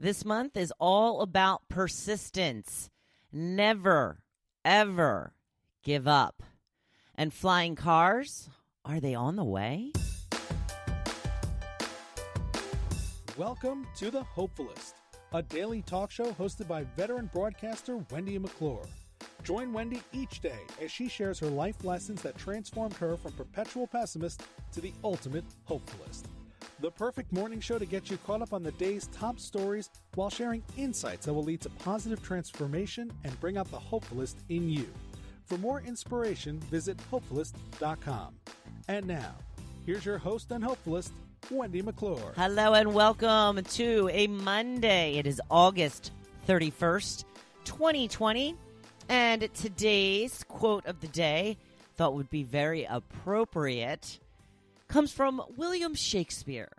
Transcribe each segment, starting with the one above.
This month is all about persistence. Never, ever give up. And flying cars, are they on the way? Welcome to the Hopefulist, a daily talk show hosted by veteran broadcaster Wendy McClure. Join Wendy each day as she shares her life lessons that transformed her from perpetual pessimist to the ultimate hopefulist. The perfect morning show to get you caught up on the day's top stories while sharing insights that will lead to positive transformation and bring out the hopefulist in you. For more inspiration, visit Hopefulist.com. And now, here's your host and hopefulist, Wendy McClure. Hello and welcome to a Monday. It is August 31st, 2020. And today's quote of the day, thought would be very appropriate, comes from William Shakespeare.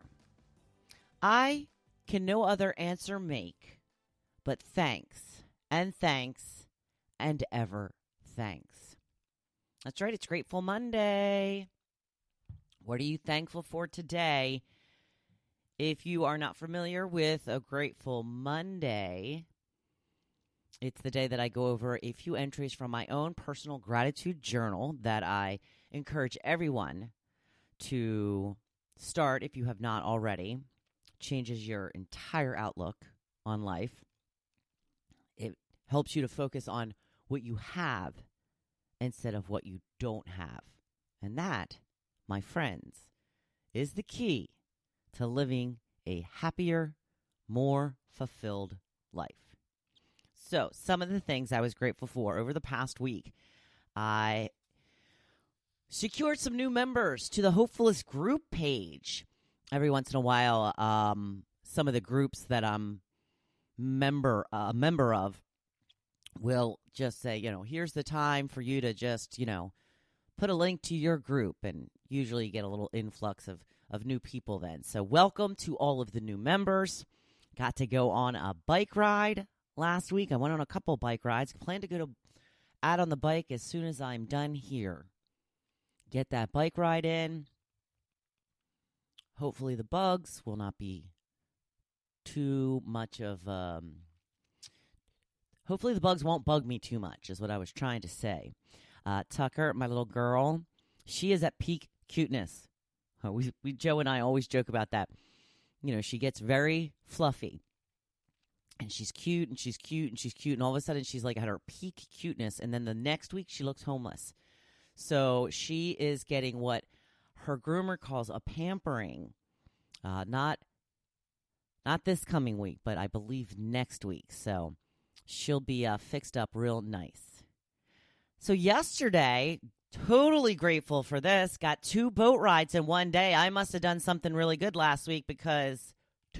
I can no other answer make, but thanks, and ever thanks. That's right, it's Grateful Monday. What are you thankful for today? If you are not familiar with a Grateful Monday, it's the day that I go over a few entries from my own personal gratitude journal that I encourage everyone to start, if you have not already. Changes your entire outlook on life. It helps you to focus on what you have instead of what you don't have. And that, my friends, is the key to living a happier, more fulfilled life. So, some of the things I was grateful for over the past week, I secured some new members to the Hopefulist group page. Every once in a while, some of the groups that I'm a member of will just say, here's the time for you to just, put a link to your group. And usually you get a little influx of new people then. So welcome to all of the new members. Got to go on a bike ride last week. I went on a couple bike rides. Plan to go out on the bike as soon as I'm done here. Get that bike ride in. Hopefully the bugs will not be too much of... hopefully the bugs won't bug me too much, is what I was trying to say. Tucker, my little girl, she is at peak cuteness. Joe and I always joke about that. She gets very fluffy. And she's cute, and she's cute, and she's cute. And all of a sudden, she's like at her peak cuteness. And then the next week, she looks homeless. So she is getting what her groomer calls a pampering. Not this coming week, but I believe next week. So she'll be fixed up real nice. So yesterday, totally grateful for this. Got 2 boat rides in one day. I must have done something really good last week because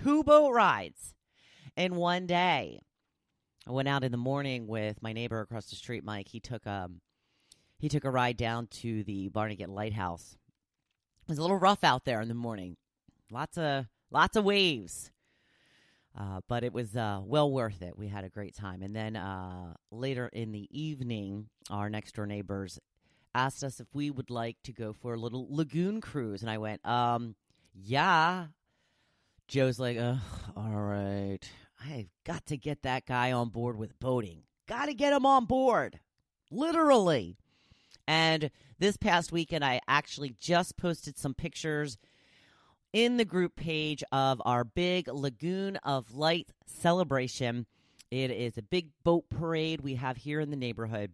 2 boat rides in one day. I went out in the morning with my neighbor across the street, Mike. He took a ride down to the Barnegat Lighthouse. It was a little rough out there in the morning. Lots of waves. But it was well worth it. We had a great time. And then later in the evening, our next door neighbors asked us if we would like to go for a little lagoon cruise. And I went, yeah. Joe's like, all right. I've got to get that guy on board with boating. Got to get him on board. Literally. And this past weekend, I actually just posted some pictures in the group page of our big Lagoon of Light celebration. It is a big boat parade we have here in the neighborhood.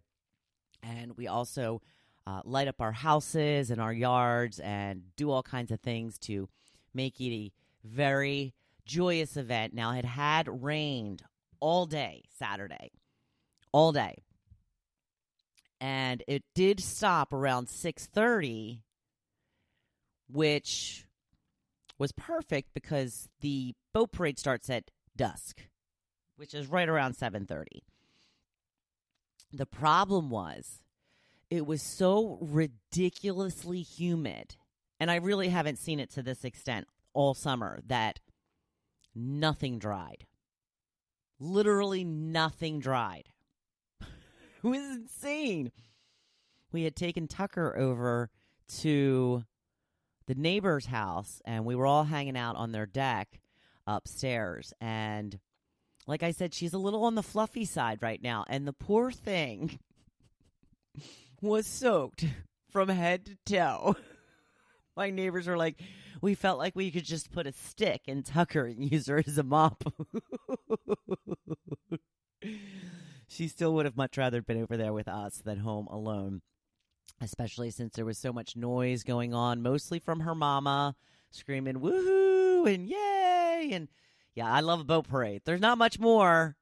And we also light up our houses and our yards and do all kinds of things to make it a very joyous event. Now, it had rained all day Saturday. All day. And it did stop around 6:30, which was perfect because the boat parade starts at dusk, which is right around 7:30. The problem was it was so ridiculously humid, and I really haven't seen it to this extent all summer, that nothing dried. Literally nothing dried. It was insane. We had taken Tucker over to the neighbor's house, and we were all hanging out on their deck upstairs. And like I said, she's a little on the fluffy side right now. And the poor thing was soaked from head to toe. My neighbors were like, we felt like we could just put a stick in Tucker and use her as a mop. She still would have much rather been over there with us than home alone, especially since there was so much noise going on, mostly from her mama screaming, woohoo, and yay. And yeah, I love a boat parade. There's not much more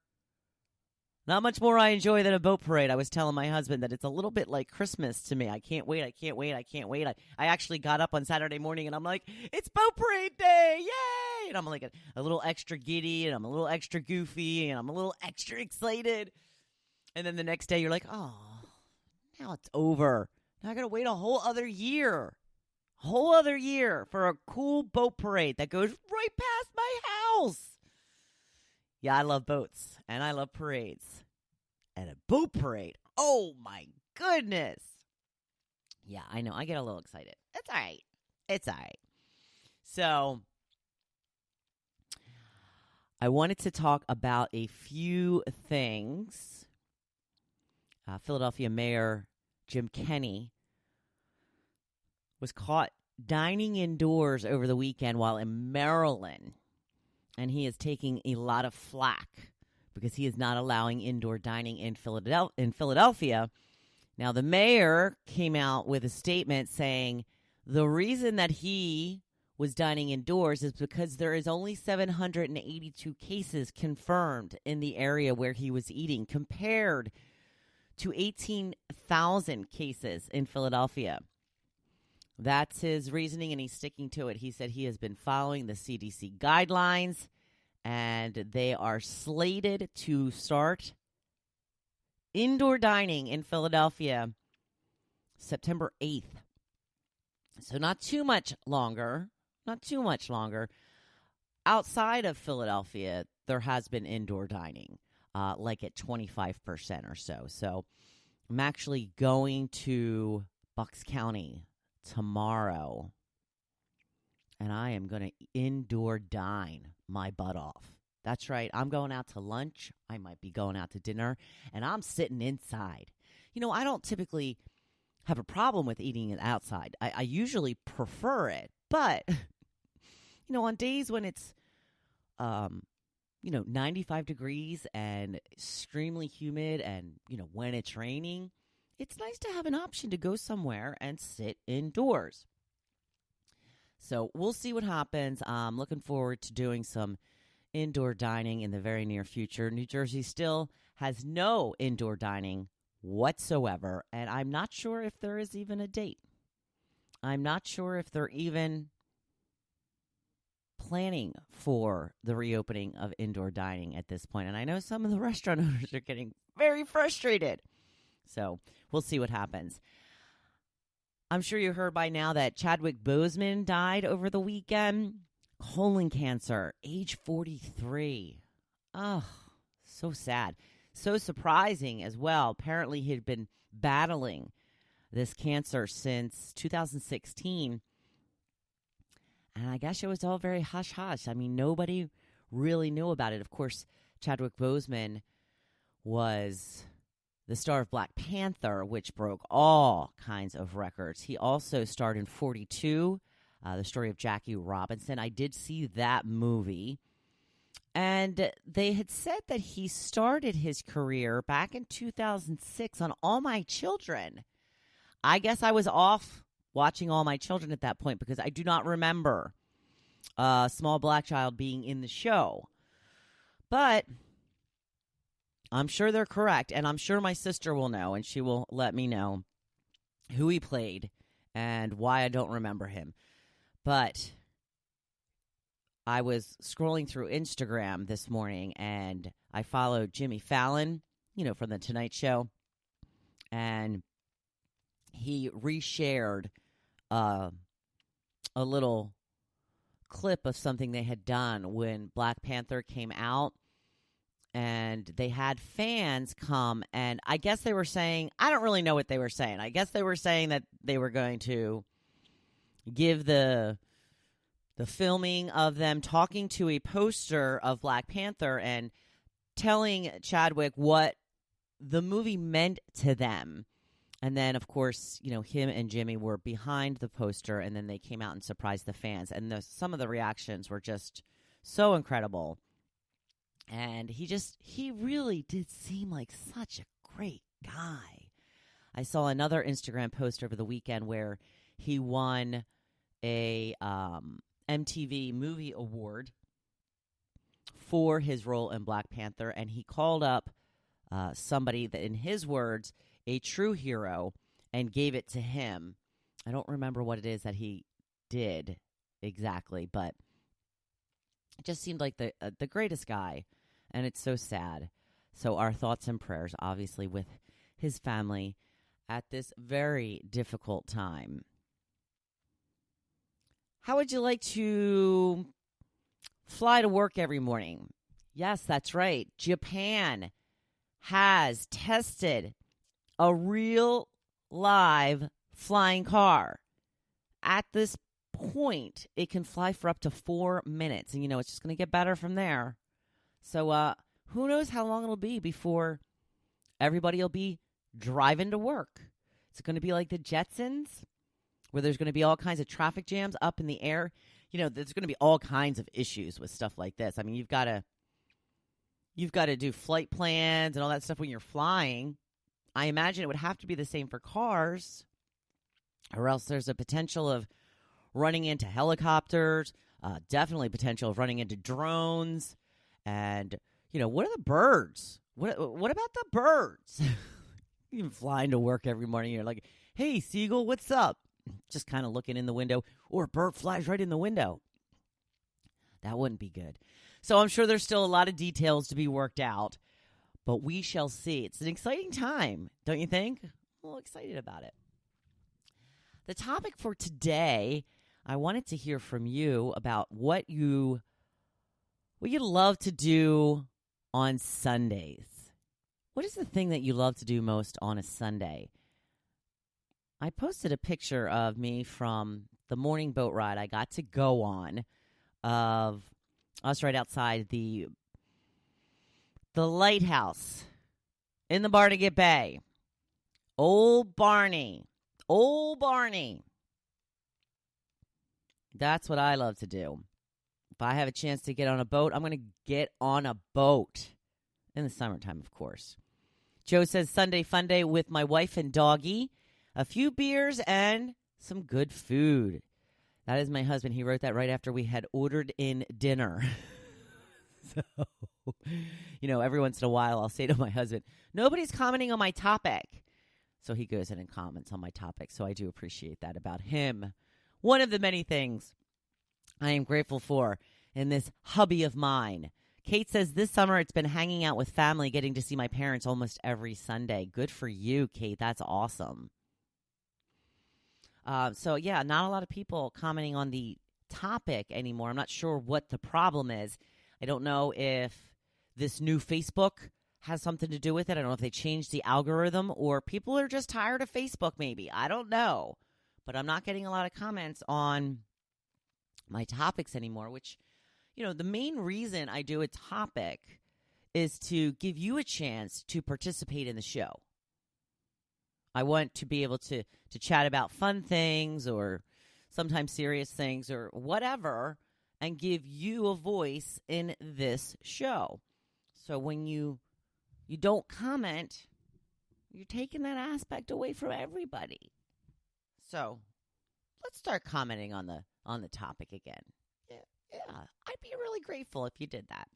I enjoy than a boat parade. I was telling my husband that it's a little bit like Christmas to me. I can't wait. I actually got up on Saturday morning and I'm like, it's boat parade day. Yay. And I'm like a little extra giddy and I'm a little extra goofy and I'm a little extra excited. And then the next day you're like, oh, now it's over. Now I got to wait a whole other year for a cool boat parade that goes right past my house. Yeah, I love boats, and I love parades. And a boat parade, oh my goodness. Yeah, I know, I get a little excited. It's all right. So, I wanted to talk about a few things. Philadelphia Mayor Jim Kenney was caught dining indoors over the weekend while in Maryland. And he is taking a lot of flack because he is not allowing indoor dining in Philadelphia. Now, the mayor came out with a statement saying the reason that he was dining indoors is because there is only 782 cases confirmed in the area where he was eating compared to 18,000 cases in Philadelphia. That's his reasoning, and he's sticking to it. He said he has been following the CDC guidelines, and they are slated to start indoor dining in Philadelphia September 8th. So not too much longer. Outside of Philadelphia, there has been indoor dining, like at 25% or so. So I'm actually going to Bucks County tomorrow, and I am going to indoor dine my butt off. That's right. I'm going out to lunch. I might be going out to dinner, and I'm sitting inside. You know, I don't typically have a problem with eating it outside. I usually prefer it, but, you know, on days when it's, 95 degrees and extremely humid and, when it's raining, it's nice to have an option to go somewhere and sit indoors. So we'll see what happens. I'm looking forward to doing some indoor dining in the very near future. New Jersey still has no indoor dining whatsoever, and I'm not sure if there is even a date. I'm not sure if they're even planning for the reopening of indoor dining at this point. And I know some of the restaurant owners are getting very frustrated. So we'll see what happens. I'm sure you heard by now that Chadwick Boseman died over the weekend. Colon cancer, age 43. Oh, so sad. So surprising as well. Apparently he had been battling this cancer since 2016. And I guess it was all very hush-hush. I mean, nobody really knew about it. Of course, Chadwick Boseman was the star of Black Panther, which broke all kinds of records. He also starred in 42, the story of Jackie Robinson. I did see that movie. And they had said that he started his career back in 2006 on All My Children. I guess I was off watching All My Children at that point because I do not remember a small black child being in the show. But I'm sure they're correct, and I'm sure my sister will know, and she will let me know who he played and why I don't remember him. But I was scrolling through Instagram this morning, and I followed Jimmy Fallon, from The Tonight Show, and he reshared a little clip of something they had done when Black Panther came out. And they had fans come, and I guess they were saying, I don't really know what they were saying. I guess they were saying that they were going to give the filming of them talking to a poster of Black Panther, and telling Chadwick what the movie meant to them. And then, of course, him and Jimmy were behind the poster, and then they came out and surprised the fans. And some of the reactions were just so incredible. And he really did seem like such a great guy. I saw another Instagram post over the weekend where he won a MTV Movie Award for his role in Black Panther, and he called up somebody that, in his words, a true hero, and gave it to him. I don't remember what it is that he did exactly, but it just seemed like the greatest guy, and it's so sad. So our thoughts and prayers, obviously, with his family at this very difficult time. How would you like to fly to work every morning? Yes, that's right. Japan has tested a real live flying car. At this point, it can fly for up to 4 minutes. And, it's just going to get better from there. So who knows how long it'll be before everybody will be driving to work. It's going to be like the Jetsons, where there's going to be all kinds of traffic jams up in the air. There's going to be all kinds of issues with stuff like this. I mean, you've got to do flight plans and all that stuff when you're flying. I imagine it would have to be the same for cars, or else there's a potential of running into helicopters, definitely potential of running into drones, and, what are the birds? What about the birds? You're flying to work every morning, you're like, hey, seagull, what's up? Just kind of looking in the window, or a bird flies right in the window. That wouldn't be good. So I'm sure there's still a lot of details to be worked out, but we shall see. It's an exciting time, don't you think? I'm a little excited about it. The topic for today, I wanted to hear from you about what you love to do on Sundays. What is the thing that you love to do most on a Sunday? I posted a picture of me from the morning boat ride I got to go on, of us right outside the lighthouse in the Barnegat Bay. Old Barney. That's what I love to do. If I have a chance to get on a boat, I'm going to get on a boat. In the summertime, of course. Joe says, Sunday fun day with my wife and doggy. A few beers and some good food. That is my husband. He wrote that right after we had ordered in dinner. So, every once in a while I'll say to my husband, nobody's commenting on my topic. So he goes in and comments on my topic. So I do appreciate that about him. One of the many things I am grateful for in this hubby of mine. Kate says, this summer it's been hanging out with family, getting to see my parents almost every Sunday. Good for you, Kate. That's awesome. So, yeah, not a lot of people commenting on the topic anymore. I'm not sure what the problem is. I don't know if this new Facebook has something to do with it. I don't know if they changed the algorithm, or people are just tired of Facebook maybe. I don't know. But I'm not getting a lot of comments on my topics anymore, which, the main reason I do a topic is to give you a chance to participate in the show. I want to be able to chat about fun things or sometimes serious things or whatever, and give you a voice in this show. So when you don't comment, you're taking that aspect away from everybody. So let's start commenting on the topic again. Yeah, I'd be really grateful if you did that.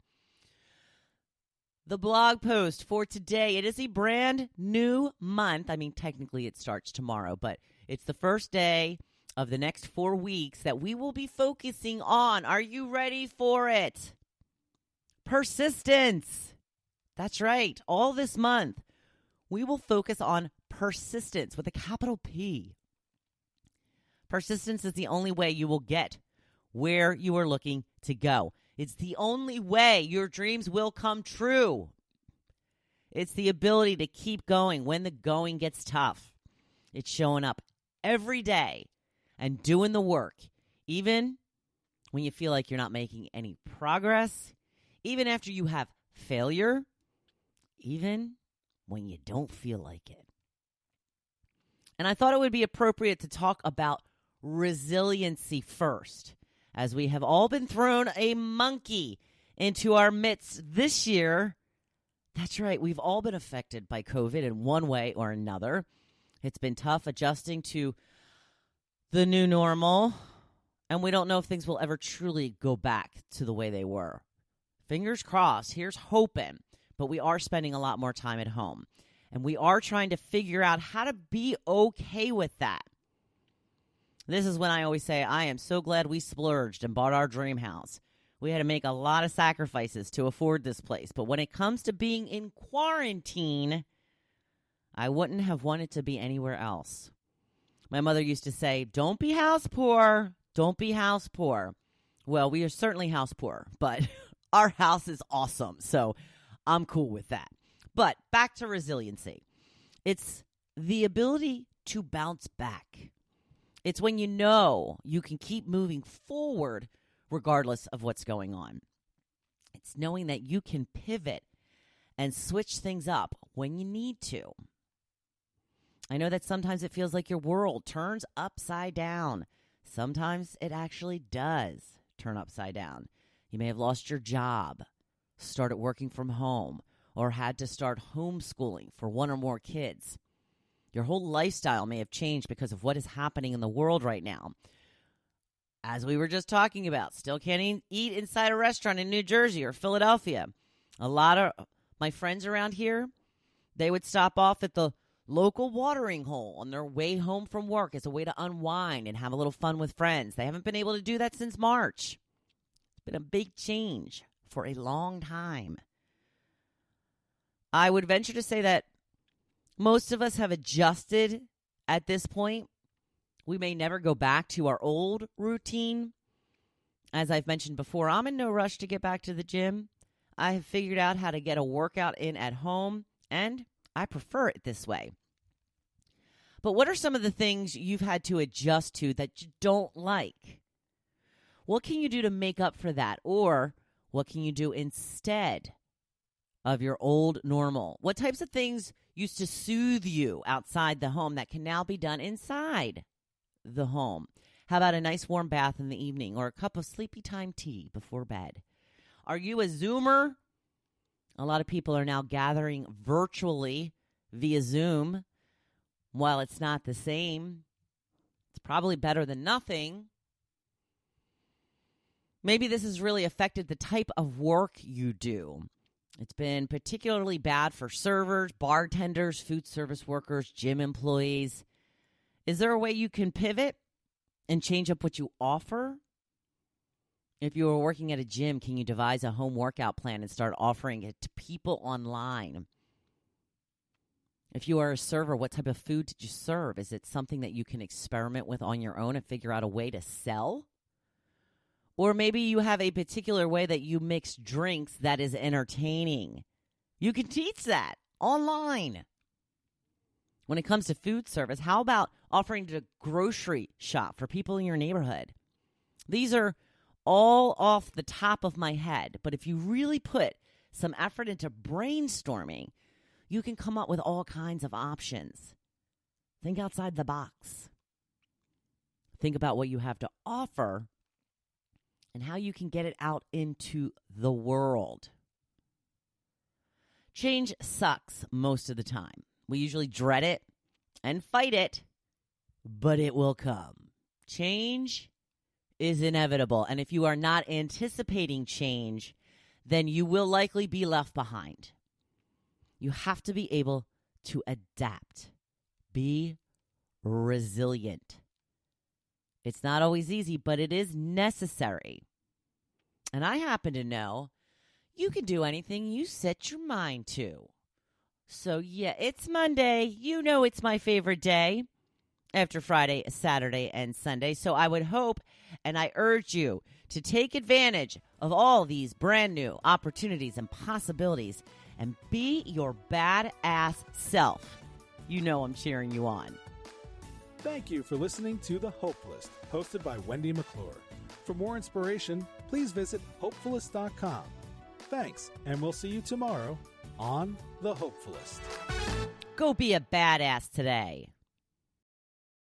The blog post for today, it is a brand new month. I mean, technically it starts tomorrow, but it's the first day of the next 4 weeks that we will be focusing on. Are you ready for it? Persistence. That's right. All this month, we will focus on persistence with a capital P. Persistence is the only way you will get where you are looking to go. It's the only way your dreams will come true. It's the ability to keep going when the going gets tough. It's showing up every day and doing the work, even when you feel like you're not making any progress, even after you have failure, even when you don't feel like it. And I thought it would be appropriate to talk about resiliency first, as we have all been thrown a monkey into our midst this year. That's right, we've all been affected by COVID in one way or another. It's been tough adjusting to the new normal, and we don't know if things will ever truly go back to the way they were. Fingers crossed, here's hoping, but we are spending a lot more time at home, and we are trying to figure out how to be okay with that. This is when I always say, I am so glad we splurged and bought our dream house. We had to make a lot of sacrifices to afford this place, but when it comes to being in quarantine, I wouldn't have wanted to be anywhere else. My mother used to say, don't be house poor. Don't be house poor. Well, we are certainly house poor, but our house is awesome, so I'm cool with that. But back to resiliency. It's the ability to bounce back. It's when you know you can keep moving forward regardless of what's going on. It's knowing that you can pivot and switch things up when you need to. I know that sometimes it feels like your world turns upside down. Sometimes it actually does turn upside down. You may have lost your job, started working from home, or had to start homeschooling for one or more kids. Your whole lifestyle may have changed because of what is happening in the world right now. As we were just talking about, still can't eat inside a restaurant in New Jersey or Philadelphia. A lot of my friends around here, they would stop off at the local watering hole on their way home from work as a way to unwind and have a little fun with friends. They haven't been able to do that since March. It's been a big change for a long time. I would venture to say that most of us have adjusted at this point. We may never go back to our old routine. As I've mentioned before, I'm in no rush to get back to the gym. I have figured out how to get a workout in at home, and I prefer it this way. But what are some of the things you've had to adjust to that you don't like? What can you do to make up for that? Or what can you do instead of your old normal? What types of things used to soothe you outside the home that can now be done inside the home? How about a nice warm bath in the evening or a cup of sleepy time tea before bed? Are you a Zoomer? A lot of people are now gathering virtually via Zoom. While it's not the same, it's probably better than nothing. Maybe this has really affected the type of work you do. It's been particularly bad for servers, bartenders, food service workers, gym employees. Is there a way you can pivot and change up what you offer? If you were working at a gym, can you devise a home workout plan and start offering it to people online? If you are a server, what type of food did you serve? Is it something that you can experiment with on your own and figure out a way to sell? Or maybe you have a particular way that you mix drinks that is entertaining. You can teach that online. When it comes to food service, how about offering to grocery shop for people in your neighborhood? These are all off the top of my head, but if you really put some effort into brainstorming, you can come up with all kinds of options. Think outside the box. Think about what you have to offer and how you can get it out into the world. Change sucks most of the time. We usually dread it and fight it, but it will come. Change is inevitable, and if you are not anticipating change, then you will likely be left behind. You have to be able to adapt. Be resilient. It's not always easy, but it is necessary. And I happen to know you can do anything you set your mind to. So yeah, it's Monday. You know it's my favorite day after Friday, Saturday, and Sunday. So I would hope and I urge you to take advantage of all these brand new opportunities and possibilities and be your badass self. You know I'm cheering you on. Thank you for listening to The Hopefulist, hosted by Wendy McClure. For more inspiration, please visit hopefulist.com. Thanks, and we'll see you tomorrow on The Hopefulist. Go be a badass today.